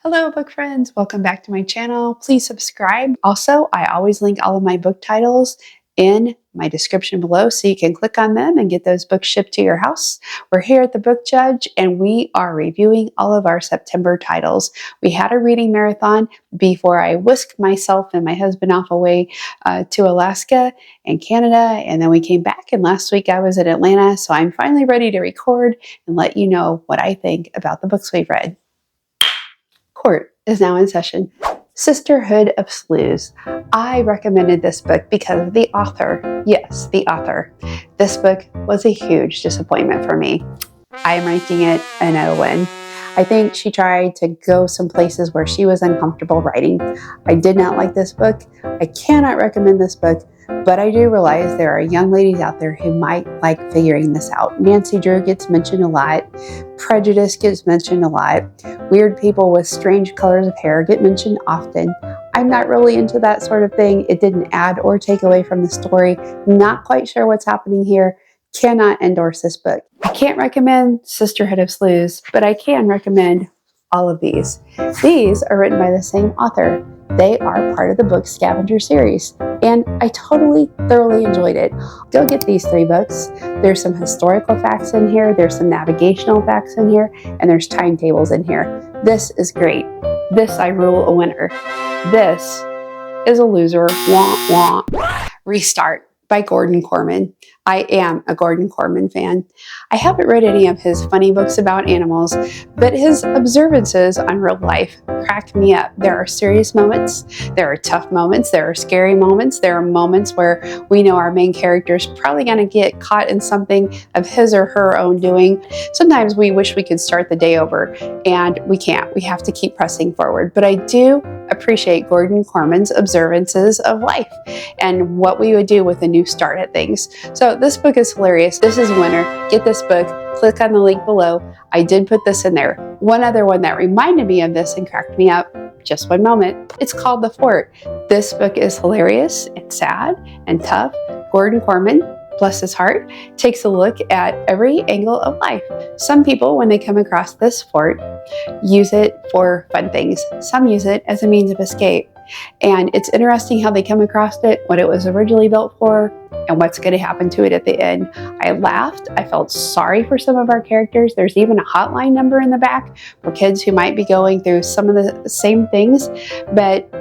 Hello, book friends. Welcome back to my channel. Please subscribe. Also, I always link all of my book titles in my description below so you can click on them and get those books shipped to your house. We're here at the Book Judge and we are reviewing all of our September titles. We had a reading marathon before I whisked myself and my husband off away to Alaska and Canada, and then we came back, and last week I was in Atlanta, so I'm finally ready to record and let you know what I think about the books we've read. Court is now in session. Sisterhood of Sleuths. I recommended this book because of the author. Yes, the author. This book was a huge disappointment for me. I am ranking it an O-win. I think she tried to go some places where she was uncomfortable writing. I did not like this book. I cannot recommend this book, but I do realize there are young ladies out there who might like figuring this out. Nancy Drew gets mentioned a lot. Prejudice gets mentioned a lot. Weird people with strange colors of hair get mentioned often. I'm not really into that sort of thing. It didn't add or take away from the story. Not quite sure what's happening here. Cannot endorse this book. I can't recommend Sisterhood of Sleuths, but I can recommend all of these. These are written by the same author. They are part of the Book Scavenger series, and I thoroughly enjoyed it. Go get these 3 books. There's some historical facts in here, there's some navigational facts in here, and there's timetables in here. This is great. This I rule a winner. This is a loser. Wah, wah. Restart by Gordan Korman. I am a Gordan Korman fan. I haven't read any of his funny books about animals, but his observances on real life crack me up. There are serious moments, there are tough moments, there are scary moments, there are moments where we know our main character is probably going to get caught in something of his or her own doing. Sometimes we wish we could start the day over, and we can't. We have to keep pressing forward. But I do appreciate Gordan Korman's observances of life and what we would do with a new start at things. So this book is hilarious. This is a winner. Get this book. Click on the link below. I did put this in there. One other one that reminded me of this and cracked me up. Just one moment. It's called The Fort. This book is hilarious and sad and tough. Gordan Korman, bless his heart, takes a look at every angle of life. Some people, when they come across this fort, use it for fun things. Some use it as a means of escape. And it's interesting how they come across it, what it was originally built for, and what's going to happen to it at the end. I laughed. I felt sorry for some of our characters. There's even a hotline number in the back for kids who might be going through some of the same things. But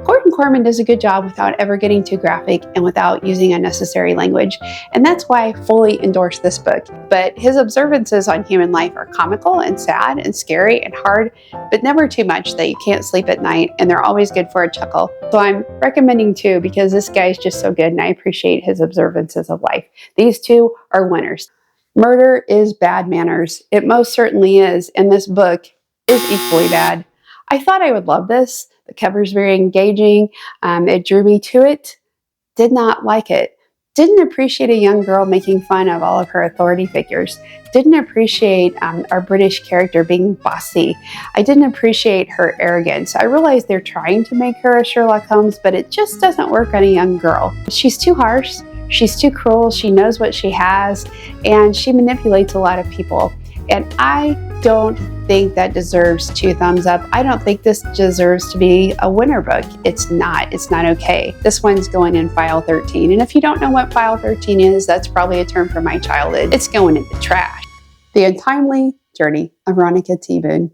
Gordan Korman does a good job without ever getting too graphic and without using unnecessary language. And that's why I fully endorse this book. But his observances on human life are comical and sad and scary and hard, but never too much that you can't sleep at night, and they're always good for a chuckle. So I'm recommending 2 because this guy's just so good and I appreciate his observances of life. These 2 are winners. Murder is bad manners. It most certainly is, and this book is equally bad. I thought I would love this. The cover's very engaging. It drew me to it. Did not like it. Didn't appreciate a young girl making fun of all of her authority figures. Didn't appreciate our British character being bossy. I didn't appreciate her arrogance. I realize they're trying to make her a Sherlock Holmes, but it just doesn't work on a young girl. She's too harsh. She's too cruel. She knows what she has, and she manipulates a lot of people. And I don't think that deserves 2 thumbs up. I don't think this deserves to be a winner book. It's not okay. This one's going in file 13. And if you don't know what file 13 is, that's probably a term from my childhood. It's going in the trash. The Untimely Journey of Veronica T. Boone.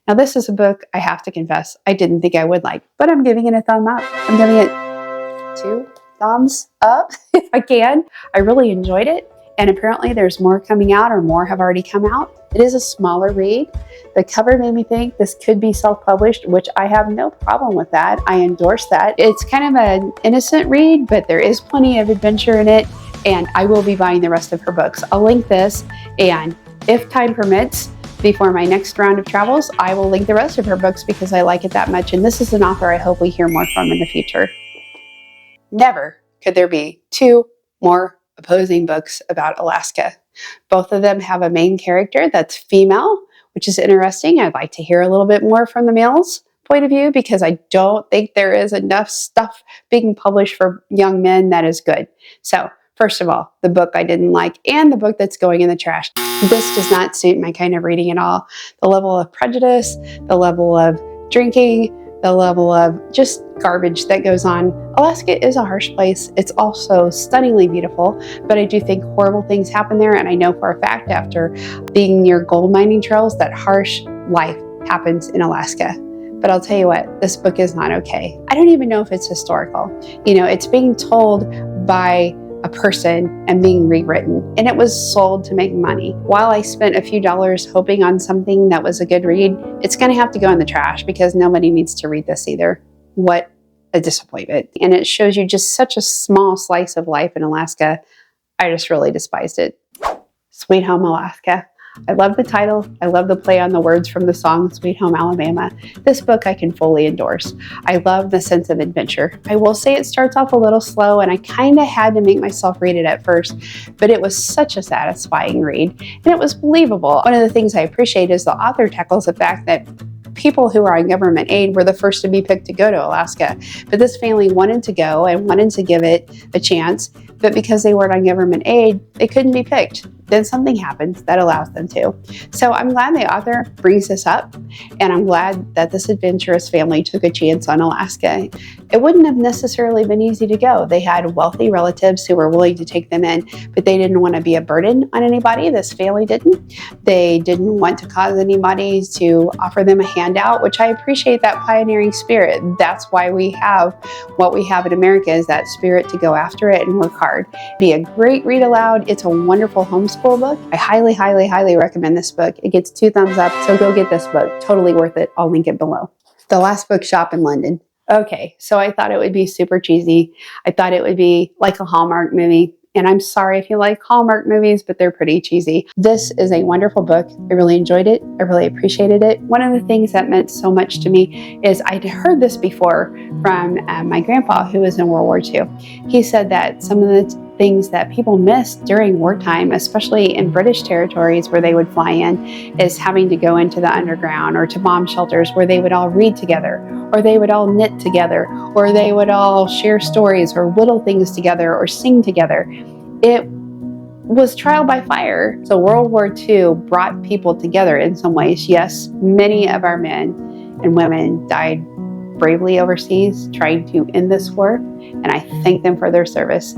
Now this is a book I have to confess I didn't think I would like, but I'm giving it a thumb up. I'm giving it 2 thumbs up if I can. I really enjoyed it. And apparently there's more coming out, or more have already come out. It is a smaller read. The cover made me think this could be self-published, which I have no problem with that. I endorse that. It's kind of an innocent read, but there is plenty of adventure in it, and I will be buying the rest of her books. I'll link this, and if time permits, before my next round of travels, I will link the rest of her books because I like it that much, and this is an author I hope we hear more from in the future. Never could there be 2 more opposing books about Alaska. Both of them have a main character that's female, which is interesting. I'd like to hear a little bit more from the male's point of view because I don't think there is enough stuff being published for young men that is good. So first of all, the book I didn't like and the book that's going in the trash. This does not suit my kind of reading at all. The level of prejudice, the level of drinking, the level of just garbage that goes on. Alaska is a harsh place. It's also stunningly beautiful, but I do think horrible things happen there. And I know for a fact after being near gold mining trails that harsh life happens in Alaska. But I'll tell you what, this book is not okay. I don't even know if it's historical. You know, it's being told by a person and being rewritten, and it was sold to make money. While I spent a few dollars hoping on something that was a good read, it's going to have to go in the trash because nobody needs to read this either. What a disappointment. And it shows you just such a small slice of life in Alaska. I just really despised it. Sweet Home Alaska. I love the title. I love the play on the words from the song Sweet Home Alabama. This book I can fully endorse. I love the sense of adventure. I will say it starts off a little slow and I kind of had to make myself read it at first, but it was such a satisfying read and it was believable. One of the things I appreciate is the author tackles the fact that people who are on government aid were the first to be picked to go to Alaska. But this family wanted to go and wanted to give it a chance, but because they weren't on government aid, they couldn't be picked. Then something happens that allows them to. So I'm glad the author brings this up, and I'm glad that this adventurous family took a chance on Alaska. It wouldn't have necessarily been easy to go. They had wealthy relatives who were willing to take them in, but they didn't want to be a burden on anybody. This family didn't. They didn't want to cause anybody to offer them a handout, which I appreciate that pioneering spirit. That's why we have what we have in America, is that spirit to go after it and work hard. Be a great read aloud. It's a wonderful homeschool book. I highly, highly, highly recommend this book. It gets 2 thumbs up, so go get this book. Totally worth it. I'll link it below. The Last Bookshop in London. Okay, so I thought it would be super cheesy. I thought it would be like a Hallmark movie. And I'm sorry if you like Hallmark movies, but they're pretty cheesy. This is a wonderful book. I really enjoyed it. I really appreciated it. One of the things that meant so much to me is I'd heard this before from my grandpa, who was in World War II. He said that some of the things that people missed during wartime, especially in British territories where they would fly in, is having to go into the underground or to bomb shelters where they would all read together, or they would all knit together, or they would all share stories or whittle things together or sing together. It was trial by fire. So World War II brought people together in some ways. Yes, many of our men and women died bravely overseas trying to end this war, and I thank them for their service.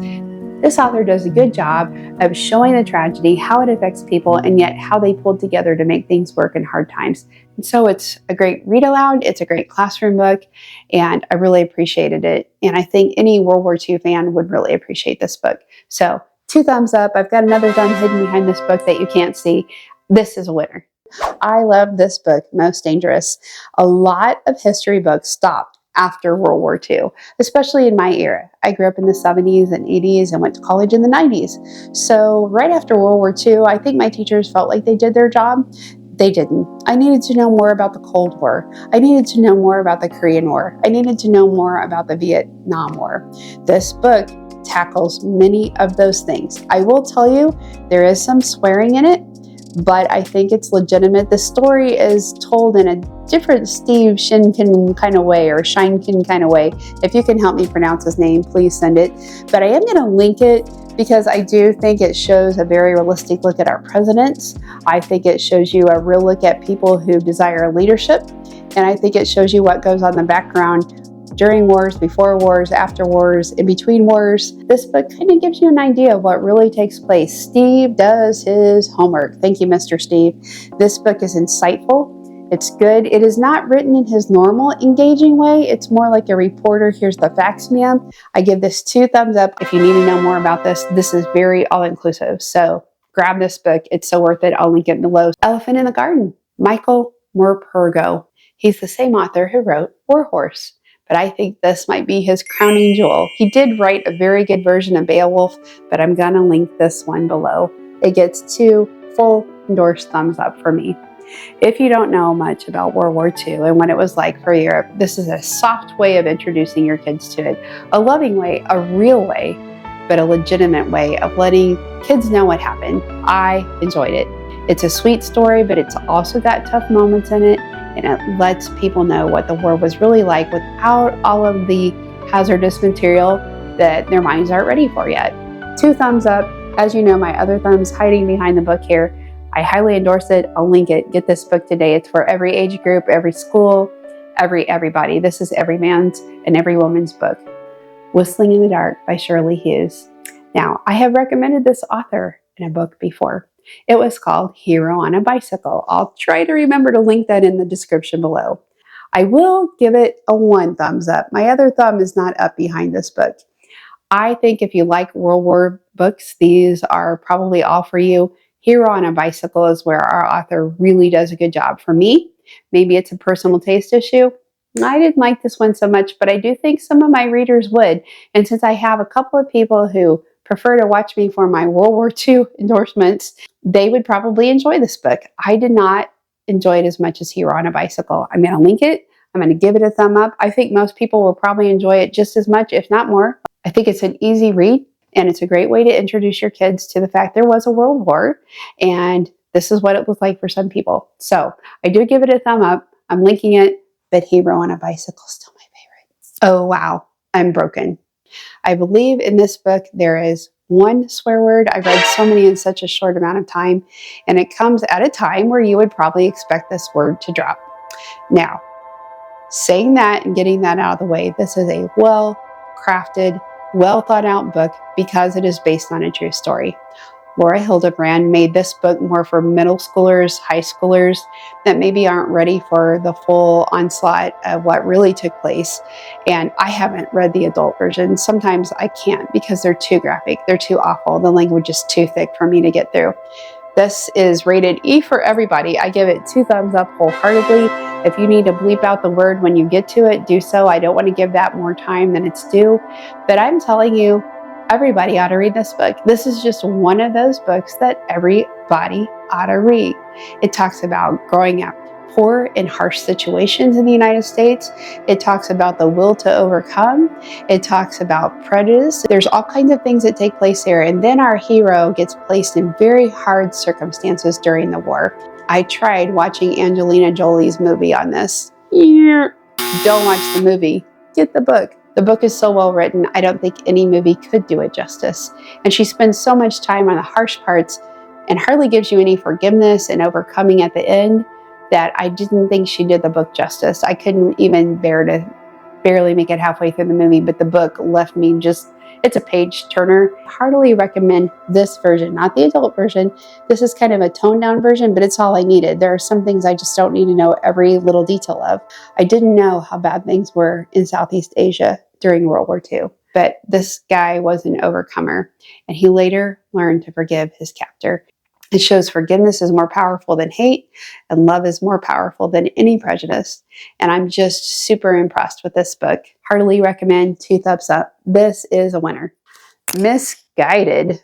This author does a good job of showing the tragedy, how it affects people, and yet how they pulled together to make things work in hard times. And so it's a great read aloud. It's a great classroom book, and I really appreciated it. And I think any World War II fan would really appreciate this book. So 2 thumbs up. I've got another thumb hidden behind this book that you can't see. This is a winner. I love this book, Most Dangerous. A lot of history books stopped after World War II, especially in my era. I grew up in the 70s and 80s and went to college in the 90s. So right after World War II, I think my teachers felt like they did their job. They didn't. I needed to know more about the Cold War. I needed to know more about the Korean War. I needed to know more about the Vietnam War. This book tackles many of those things. I will tell you, there is some swearing in it, but I think it's legitimate. The story is told in a different Steve Shinkin kind of way, or Shinkin kind of way. If you can help me pronounce his name, please send it. But I am going to link it because I do think it shows a very realistic look at our presidents. I think it shows you a real look at people who desire leadership. And I think it shows you what goes on in the background during wars, before wars, after wars, in between wars. This book kind of gives you an idea of what really takes place. Steve does his homework. Thank you, Mr. Steve. This book is insightful. It's good. It is not written in his normal engaging way. It's more like a reporter. Here's the facts, ma'am. I give this 2 thumbs up. If you need to know more about this, this is very all-inclusive. So grab this book. It's so worth it. I'll link it below. Elephant in the Garden, Michael Morpurgo. He's the same author who wrote War Horse, but I think this might be his crowning jewel. He did write a very good version of Beowulf, but I'm going to link this one below. It gets 2 full endorsed thumbs up for me. If you don't know much about World War II and what it was like for Europe, this is a soft way of introducing your kids to it. A loving way, a real way, but a legitimate way of letting kids know what happened. I enjoyed it. It's a sweet story, but it's also got tough moments in it, and it lets people know what the war was really like without all of the hazardous material that their minds aren't ready for yet. 2 thumbs up. As you know, my other thumb's hiding behind the book here. I highly endorse it. I'll link it. Get this book today. It's for every age group, every school. everybody. This is every man's and every woman's book. Whistling in the Dark by Shirley Hughes. Now, I have recommended this author in a book before. It was called Hero on a Bicycle. I'll try to remember to link that in the description below. I will give it a 1 thumbs up. My other thumb is not up behind this book. I think if you like World War books, these are probably all for you. Hero on a Bicycle is where our author really does a good job. For me, maybe it's a personal taste issue. I didn't like this one so much, but I do think some of my readers would. And since I have a couple of people who prefer to watch me for my World War II endorsements, they would probably enjoy this book. I did not enjoy it as much as Hero on a Bicycle. I'm going to link it. I'm going to give it a thumb up. I think most people will probably enjoy it just as much, if not more. I think it's an easy read, and it's a great way to introduce your kids to the fact there was a World War, and this is what it was like for some people. So I do give it a thumb up. I'm linking it, but Hero on a Bicycle is still my favorite. Oh, wow. I'm broken. I believe in this book there is 1 swear word. I read so many in such a short amount of time, and it comes at a time where you would probably expect this word to drop. Now, saying that and getting that out of the way, this is a well-crafted, well-thought-out book because it is based on a true story. Laura Hildebrand made this book more for middle schoolers, high schoolers that maybe aren't ready for the full onslaught of what really took place. And I haven't read the adult version. Sometimes I can't because they're too graphic. They're too awful. The language is too thick for me to get through. This is rated E for everybody. I give it 2 thumbs up wholeheartedly. If you need to bleep out the word when you get to it, do so. I don't want to give that more time than it's due. But I'm telling you, everybody ought to read this book. This is just one of those books that everybody ought to read. It talks about growing up poor in harsh situations in the United States. It talks about the will to overcome. It talks about prejudice. There's all kinds of things that take place there. And then our hero gets placed in very hard circumstances during the war. I tried watching Angelina Jolie's movie on this. Don't watch the movie. Get the book. The book is so well written, I don't think any movie could do it justice. And she spends so much time on the harsh parts and hardly gives you any forgiveness and overcoming at the end that I didn't think she did the book justice. I couldn't even bear to barely make it halfway through the movie, but the book left me just, it's a page turner. Heartily recommend this version, not the adult version. This is kind of a toned down version, but it's all I needed. There are some things I just don't need to know every little detail of. I didn't know how bad things were in Southeast Asia during World War II, but this guy was an overcomer, and he later learned to forgive his captor. It shows forgiveness is more powerful than hate, and love is more powerful than any prejudice. And I'm just super impressed with this book. Heartily recommend, 2 thumbs up. This is a winner. Misguided.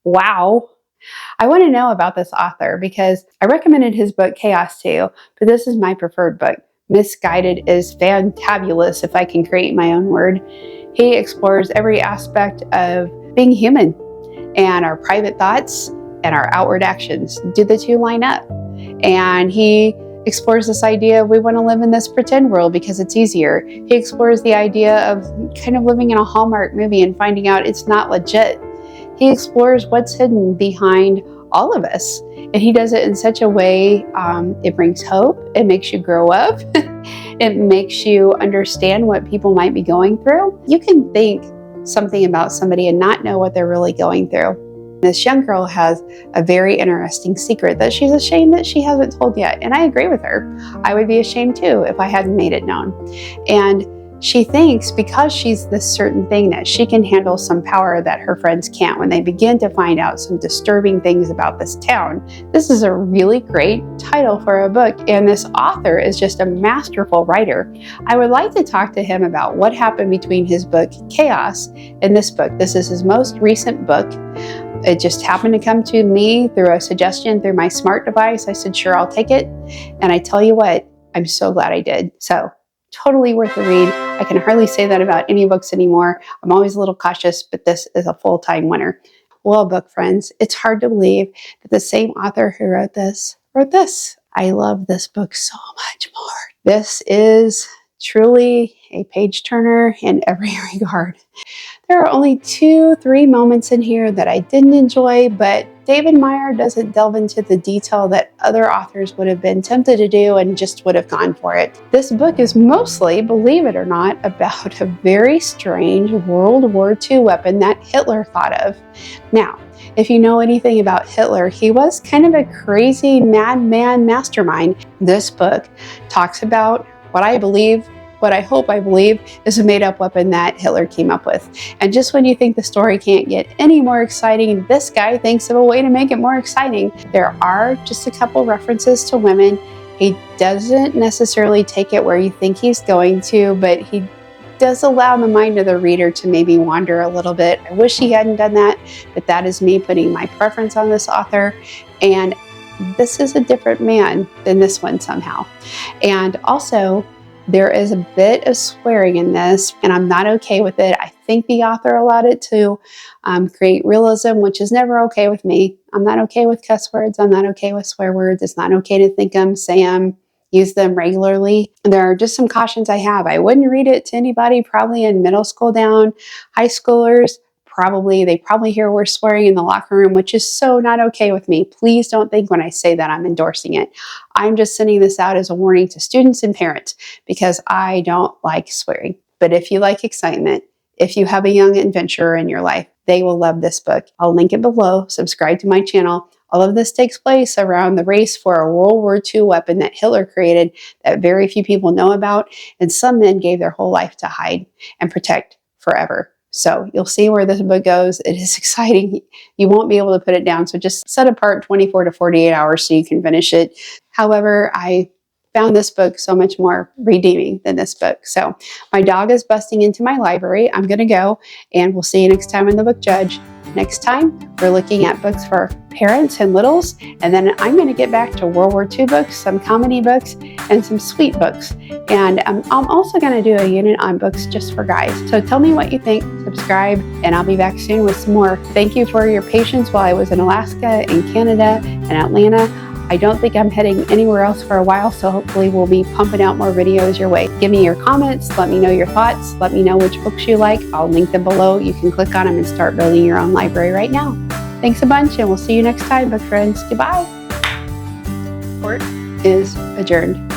Wow. I want to know about this author because I recommended his book Chaos too, but this is my preferred book. Misguided is fantabulous, if I can create my own word. He explores every aspect of being human and our private thoughts and our outward actions. Do the 2 line up? And he explores this idea of we want to live in this pretend world because it's easier. He explores the idea of kind of living in a Hallmark movie and finding out it's not legit. He explores what's hidden behind all of us. And he does it in such a way, it brings hope, it makes you grow up, it makes you understand what people might be going through. You can think something about somebody and not know what they're really going through. This young girl has a very interesting secret that she's ashamed that she hasn't told yet. And I agree with her. I would be ashamed too if I hadn't made it known. And she thinks because she's this certain thing that she can handle some power that her friends can't when they begin to find out some disturbing things about this town. This is a really great title for a book, and this author is just a masterful writer. I would like to talk to him about what happened between his book Chaos and this book. This is his most recent book. It just happened to come to me through a suggestion through my smart device. I said, sure, I'll take it. And I tell you what, I'm so glad I did. So totally worth the read. I can hardly say that about any books anymore. I'm always a little cautious, but this is a full-time winner. Well, book friends, it's hard to believe that the same author who wrote this. I love this book so much more. This is truly a page turner in every regard. There are only 2-3 moments in here that I didn't enjoy, but David Meyer doesn't delve into the detail that other authors would have been tempted to do and just would have gone for it. This book is mostly, believe it or not, about a very strange World War II weapon that Hitler thought of. Now, if you know anything about Hitler, he was kind of a crazy madman mastermind. This book talks about what I hope I believe is a made-up weapon that Hitler came up with. And just when you think the story can't get any more exciting, this guy thinks of a way to make it more exciting. There are just a couple references to women. He doesn't necessarily take it where you think he's going to, but he does allow the mind of the reader to maybe wander a little bit. I wish he hadn't done that, but that is me putting my preference on this author. And this is a different man than this one somehow. And also, there is a bit of swearing in this, and I'm not okay with it. I think the author allowed it to create realism, which is never okay with me. I'm not okay with cuss words. I'm not okay with swear words. It's not okay to think them, say them, use them regularly. There are just some cautions I have. I wouldn't read it to anybody probably in middle school down. High schoolers, they probably hear we're swearing in the locker room, which is so not okay with me. Please don't think when I say that I'm endorsing it. I'm just sending this out as a warning to students and parents because I don't like swearing. But if you like excitement, if you have a young adventurer in your life, they will love this book. I'll link it below. Subscribe to my channel. All of this takes place around the race for a World War II weapon that Hitler created that very few people know about, and some men gave their whole life to hide and protect forever. So you'll see where this book goes. It is exciting. You won't be able to put it down. So just set apart 24 to 48 hours so you can finish it. However, I found this book so much more redeeming than this book. So my dog is busting into my library. I'm going to go, and we'll see you next time in the Book Judge. Next time, we're looking at books for parents and littles, and then I'm going to get back to World War II books, some comedy books, and some sweet books. And I'm also going to do a unit on books just for guys. So tell me what you think, subscribe, and I'll be back soon with some more. Thank you for your patience while I was in Alaska, in Canada, and Atlanta. I don't think I'm heading anywhere else for a while, so hopefully we'll be pumping out more videos your way. Give me your comments, let me know your thoughts, let me know which books you like. I'll link them below. You can click on them and start building your own library right now. Thanks a bunch, and we'll see you next time, book friends. Goodbye. Court is adjourned.